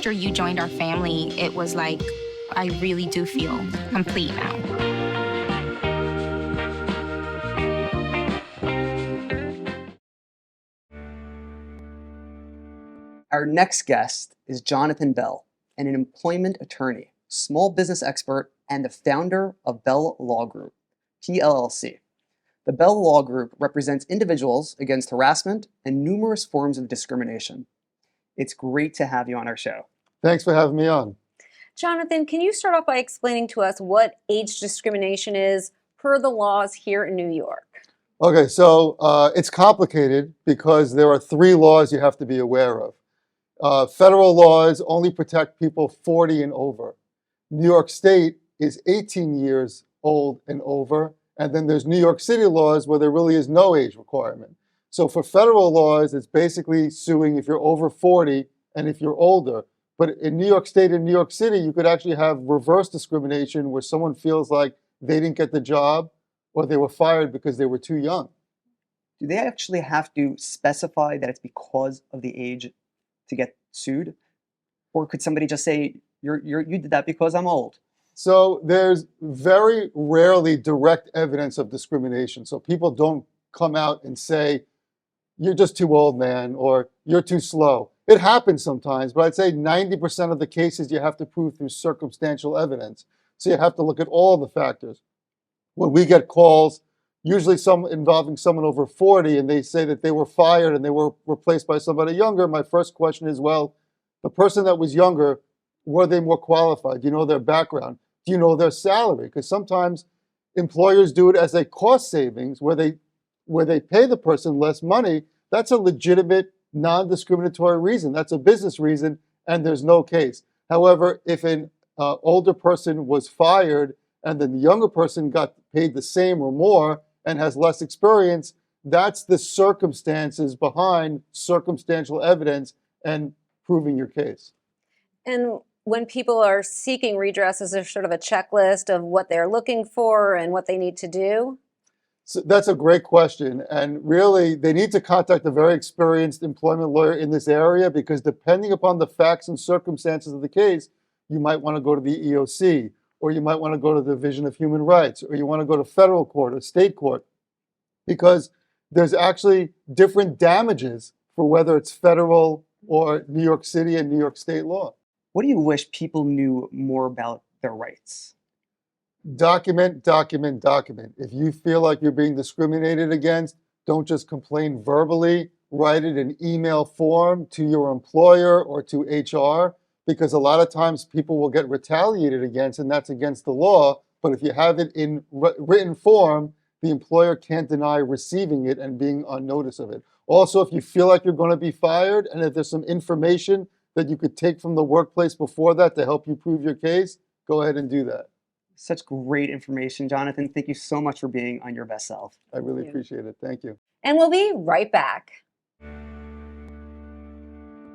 after you joined our family, it was like, I really do feel complete now. Our next guest is Jonathan Bell, an employment attorney, small business expert, and the founder of Bell Law Group, PLLC. The Bell Law Group represents individuals against harassment and numerous forms of discrimination. It's great to have you on our show. Thanks for having me on. Jonathan, can you start off by explaining to us what age discrimination is per the laws here in New York? Okay, so it's complicated because there are 3 laws you have to be aware of. Federal laws only protect people 40 and over. New York State is 18 years old and over, and then there's New York City laws where there really is no age requirement. So for federal laws, it's basically suing if you're over 40 and if you're older. But in New York State and New York City, you could actually have reverse discrimination where someone feels like they didn't get the job or they were fired because they were too young. Do they actually have to specify that it's because of the age to get sued? Or could somebody just say, you did that because I'm old? So there's very rarely direct evidence of discrimination. So people don't come out and say, you're just too old, man, or you're too slow. It happens sometimes, but I'd say 90% of the cases you have to prove through circumstantial evidence. So you have to look at all the factors. When we get calls, usually some involving someone over 40, and they say that they were fired and they were replaced by somebody younger, my first question is, well, the person that was younger, were they more qualified? Do you know their background? Do you know their salary? Because sometimes employers do it as a cost savings where they pay the person less money. That's a legitimate non-discriminatory reason. That's a business reason, and there's no case. However, if an older person was fired and then the younger person got paid the same or more and has less experience, that's the circumstances behind circumstantial evidence and proving your case. And when people are seeking redress, is there sort of a checklist of what they're looking for and what they need to do? So that's a great question. And really, they need to contact a very experienced employment lawyer in this area because depending upon the facts and circumstances of the case, you might want to go to the EOC, or you might want to go to the Division of Human Rights, or you want to go to federal court or state court, because there's actually different damages for whether it's federal or New York City and New York State law. What do you wish people knew more about their rights? Document, document, document. If you feel like you're being discriminated against, don't just complain verbally. Write it in email form to your employer or to HR, because a lot of times people will get retaliated against, and that's against the law. But if you have it in written form, the employer can't deny receiving it and being on notice of it. Also, if you feel like you're going to be fired, and if there's some information that you could take from the workplace before that to help you prove your case, go ahead and do that. Such great information, Jonathan. Thank you so much for being on Your Best Self. I really appreciate it. Thank you. And we'll be right back.